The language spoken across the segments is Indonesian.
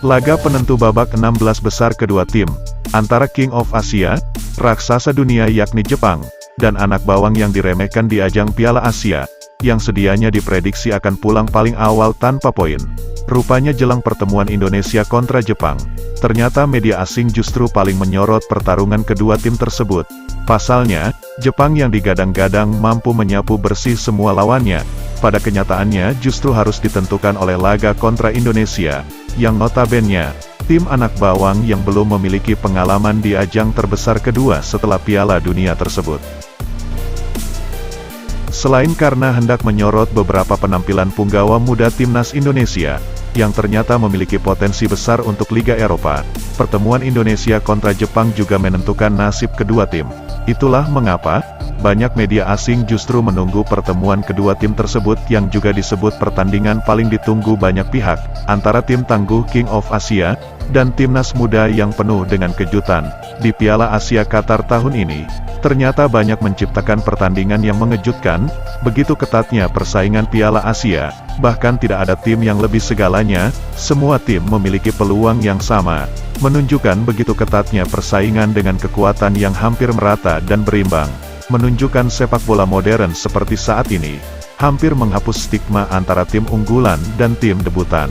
Laga penentu babak 16 besar kedua tim, antara King of Asia, raksasa dunia yakni Jepang, dan anak bawang yang diremehkan di ajang Piala Asia, yang sedianya diprediksi akan pulang paling awal tanpa poin. Rupanya jelang pertemuan Indonesia kontra Jepang, ternyata media asing justru paling menyorot pertarungan kedua tim tersebut. Pasalnya, Jepang yang digadang-gadang mampu menyapu bersih semua lawannya, pada kenyataannya justru harus ditentukan oleh laga kontra Indonesia, yang notabene, tim anak bawang yang belum memiliki pengalaman di ajang terbesar kedua setelah Piala Dunia tersebut. Selain karena hendak menyorot beberapa penampilan punggawa muda timnas Indonesia, yang ternyata memiliki potensi besar untuk Liga Eropa, pertemuan Indonesia kontra Jepang juga menentukan nasib kedua tim. Itulah mengapa, banyak media asing justru menunggu pertemuan kedua tim tersebut yang juga disebut pertandingan paling ditunggu banyak pihak, antara tim tangguh King of Asia, dan timnas muda yang penuh dengan kejutan. Di Piala Asia Qatar tahun ini, ternyata banyak menciptakan pertandingan yang mengejutkan, begitu ketatnya persaingan Piala Asia, bahkan tidak ada tim yang lebih segalanya, semua tim memiliki peluang yang sama, menunjukkan begitu ketatnya persaingan dengan kekuatan yang hampir merata dan berimbang, menunjukkan sepak bola modern seperti saat ini, hampir menghapus stigma antara tim unggulan dan tim debutan.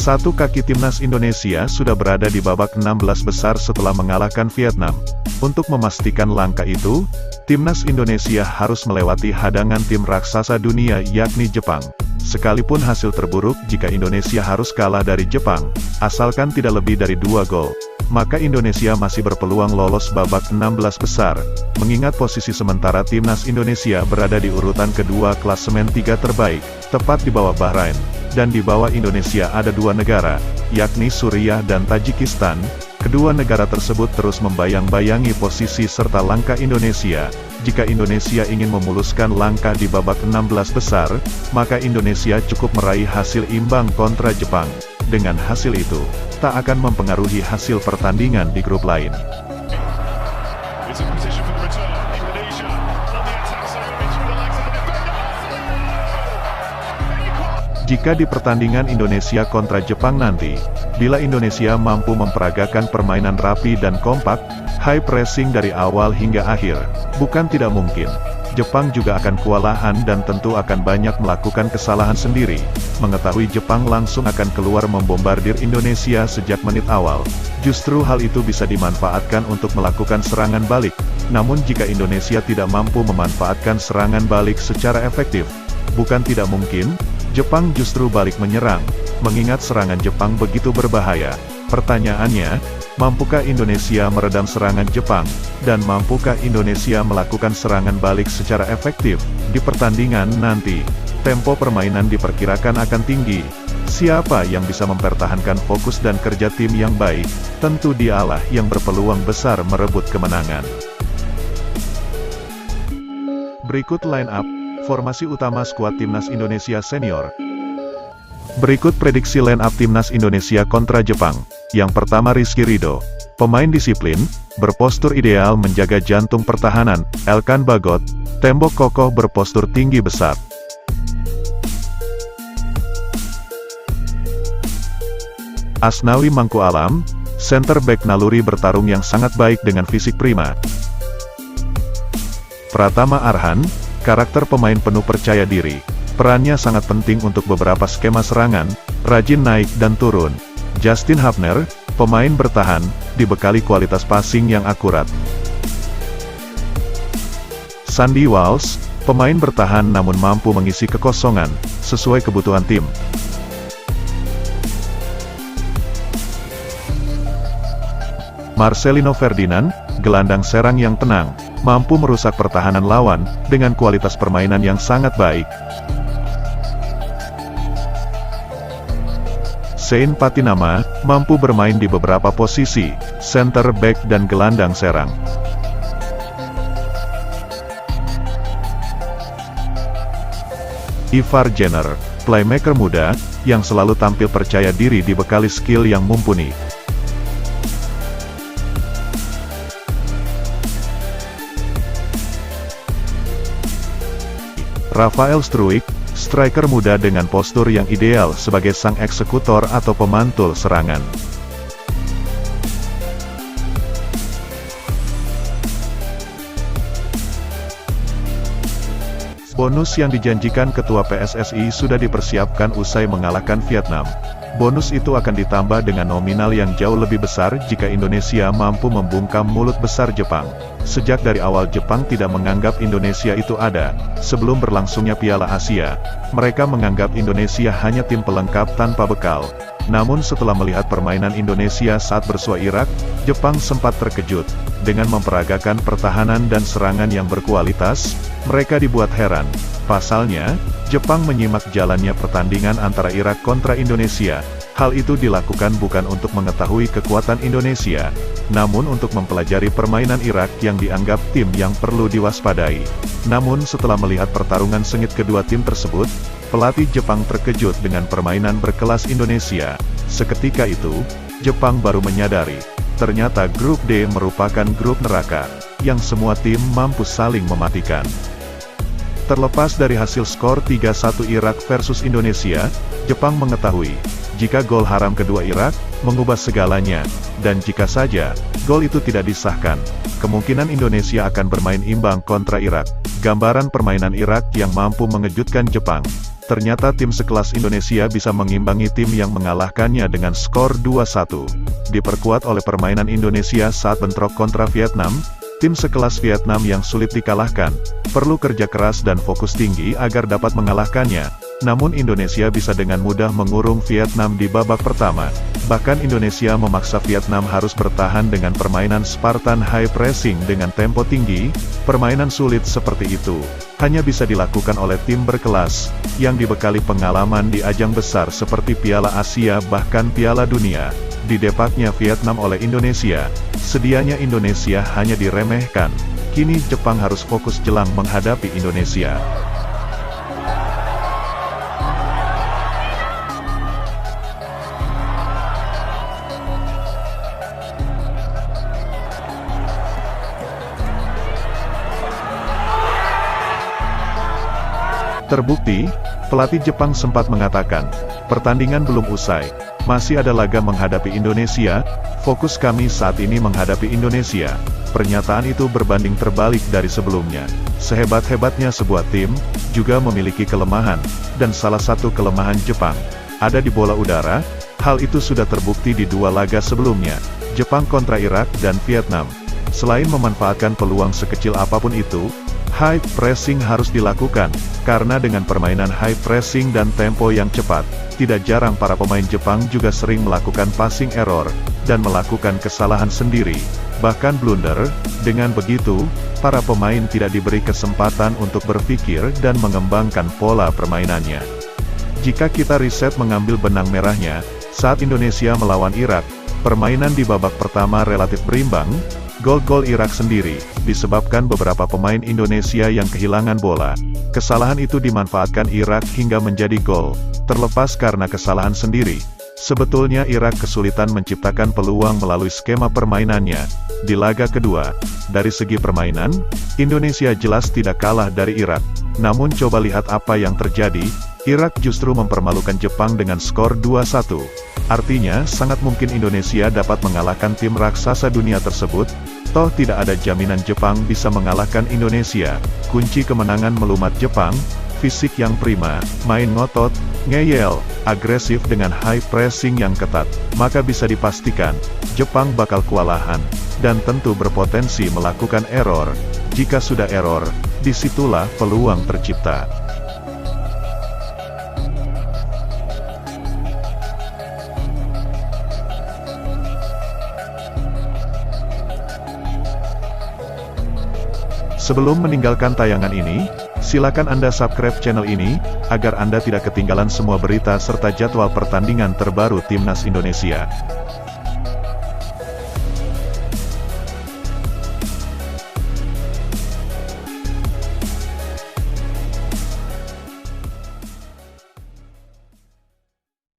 Satu kaki timnas Indonesia sudah berada di babak 16 besar setelah mengalahkan Vietnam. Untuk memastikan langkah itu, timnas Indonesia harus melewati hadangan tim raksasa dunia yakni Jepang. Sekalipun hasil terburuk jika Indonesia harus kalah dari Jepang, asalkan tidak lebih dari 2 gol, maka Indonesia masih berpeluang lolos babak 16 besar, mengingat posisi sementara timnas Indonesia berada di urutan kedua klasemen 3 terbaik, tepat di bawah Bahrain. Dan di bawah Indonesia ada 2 negara, yakni Suriah dan Tajikistan. Kedua negara tersebut terus membayang-bayangi posisi serta langkah Indonesia. Jika Indonesia ingin memuluskan langkah di babak 16 besar, maka Indonesia cukup meraih hasil imbang kontra Jepang. Dengan hasil itu, tak akan mempengaruhi hasil pertandingan di grup lain. Jika di pertandingan Indonesia kontra Jepang nanti, bila Indonesia mampu memperagakan permainan rapi dan kompak, high pressing dari awal hingga akhir, bukan tidak mungkin, Jepang juga akan kewalahan dan tentu akan banyak melakukan kesalahan sendiri. Mengetahui Jepang langsung akan keluar membombardir Indonesia sejak menit awal, justru hal itu bisa dimanfaatkan untuk melakukan serangan balik. Namun jika Indonesia tidak mampu memanfaatkan serangan balik secara efektif, bukan tidak mungkin, Jepang justru balik menyerang, mengingat serangan Jepang begitu berbahaya. Pertanyaannya, mampukah Indonesia meredam serangan Jepang, dan mampukah Indonesia melakukan serangan balik secara efektif? Di pertandingan nanti, tempo permainan diperkirakan akan tinggi. Siapa yang bisa mempertahankan fokus dan kerja tim yang baik, tentu dialah yang berpeluang besar merebut kemenangan. Berikut line up formasi utama skuad timnas Indonesia senior. Berikut prediksi line up timnas Indonesia kontra Jepang. Yang pertama Rizky Ridho, pemain disiplin, berpostur ideal menjaga jantung pertahanan. Elkan Bagot, tembok kokoh berpostur tinggi besar. Asnawi Mangku Alam, center back naluri bertarung yang sangat baik dengan fisik prima. Pratama Arhan, karakter pemain penuh percaya diri, perannya sangat penting untuk beberapa skema serangan, rajin naik dan turun. Justin Hapner, pemain bertahan, dibekali kualitas passing yang akurat. Sandy Walsh, pemain bertahan namun mampu mengisi kekosongan, sesuai kebutuhan tim. Marcelino Ferdinand, gelandang serang yang tenang, mampu merusak pertahanan lawan, dengan kualitas permainan yang sangat baik. Sein Patinama, mampu bermain di beberapa posisi, center back dan gelandang serang. Ivar Jenner, playmaker muda, yang selalu tampil percaya diri dibekali skill yang mumpuni. Rafael Struijk, striker muda dengan postur yang ideal sebagai sang eksekutor atau pemantul serangan. Bonus yang dijanjikan Ketua PSSI sudah dipersiapkan usai mengalahkan Vietnam. Bonus itu akan ditambah dengan nominal yang jauh lebih besar jika Indonesia mampu membungkam mulut besar Jepang. Sejak dari awal Jepang tidak menganggap Indonesia itu ada. Sebelum berlangsungnya Piala Asia, mereka menganggap Indonesia hanya tim pelengkap tanpa bekal. Namun setelah melihat permainan Indonesia saat bersua Irak, Jepang sempat terkejut. Dengan memperagakan pertahanan dan serangan yang berkualitas, mereka dibuat heran. Pasalnya, Jepang menyimak jalannya pertandingan antara Irak kontra Indonesia. Hal itu dilakukan bukan untuk mengetahui kekuatan Indonesia, namun untuk mempelajari permainan Irak yang dianggap tim yang perlu diwaspadai. Namun setelah melihat pertarungan sengit kedua tim tersebut, pelatih Jepang terkejut dengan permainan berkelas Indonesia. Seketika itu, Jepang baru menyadari, ternyata grup D merupakan grup neraka, yang semua tim mampu saling mematikan. Terlepas dari hasil skor 3-1 Irak versus Indonesia, Jepang mengetahui, jika gol haram kedua Irak, mengubah segalanya, dan jika saja, gol itu tidak disahkan, kemungkinan Indonesia akan bermain imbang kontra Irak. Gambaran permainan Irak yang mampu mengejutkan Jepang. Ternyata tim sekelas Indonesia bisa mengimbangi tim yang mengalahkannya dengan skor 2-1. Diperkuat oleh permainan Indonesia saat bentrok kontra Vietnam, tim sekelas Vietnam yang sulit dikalahkan, perlu kerja keras dan fokus tinggi agar dapat mengalahkannya. Namun Indonesia bisa dengan mudah mengurung Vietnam di babak pertama. Bahkan Indonesia memaksa Vietnam harus bertahan dengan permainan Spartan high pressing dengan tempo tinggi. Permainan sulit seperti itu hanya bisa dilakukan oleh tim berkelas, yang dibekali pengalaman di ajang besar seperti Piala Asia bahkan Piala Dunia. Didepaknya Vietnam oleh Indonesia, sedianya Indonesia hanya diremehkan. Kini Jepang harus fokus jelang menghadapi Indonesia. Terbukti, pelatih Jepang sempat mengatakan, pertandingan belum usai, masih ada laga menghadapi Indonesia, fokus kami saat ini menghadapi Indonesia. Pernyataan itu berbanding terbalik dari sebelumnya. Sehebat-hebatnya sebuah tim, juga memiliki kelemahan, dan salah satu kelemahan Jepang ada di bola udara. Hal itu sudah terbukti di dua laga sebelumnya, Jepang kontra Irak dan Vietnam. Selain memanfaatkan peluang sekecil apapun itu, high pressing harus dilakukan, karena dengan permainan high pressing dan tempo yang cepat, tidak jarang para pemain Jepang juga sering melakukan passing error, dan melakukan kesalahan sendiri, bahkan blunder. Dengan begitu, para pemain tidak diberi kesempatan untuk berpikir dan mengembangkan pola permainannya. Jika kita riset mengambil benang merahnya, saat Indonesia melawan Irak, permainan di babak pertama relatif berimbang. Gol-gol Irak sendiri, disebabkan beberapa pemain Indonesia yang kehilangan bola. Kesalahan itu dimanfaatkan Irak hingga menjadi gol. Terlepas karena kesalahan sendiri, sebetulnya Irak kesulitan menciptakan peluang melalui skema permainannya. Di laga kedua, dari segi permainan, Indonesia jelas tidak kalah dari Irak. Namun coba lihat apa yang terjadi, Irak justru mempermalukan Jepang dengan skor 2-1. Artinya, sangat mungkin Indonesia dapat mengalahkan tim raksasa dunia tersebut. Toh tidak ada jaminan Jepang bisa mengalahkan Indonesia. Kunci kemenangan melumat Jepang, fisik yang prima, main ngotot, ngeyel, agresif dengan high pressing yang ketat. Maka bisa dipastikan, Jepang bakal kewalahan, dan tentu berpotensi melakukan error. Jika sudah error, disitulah peluang tercipta. Sebelum meninggalkan tayangan ini, silakan Anda subscribe channel ini, agar Anda tidak ketinggalan semua berita serta jadwal pertandingan terbaru Timnas Indonesia.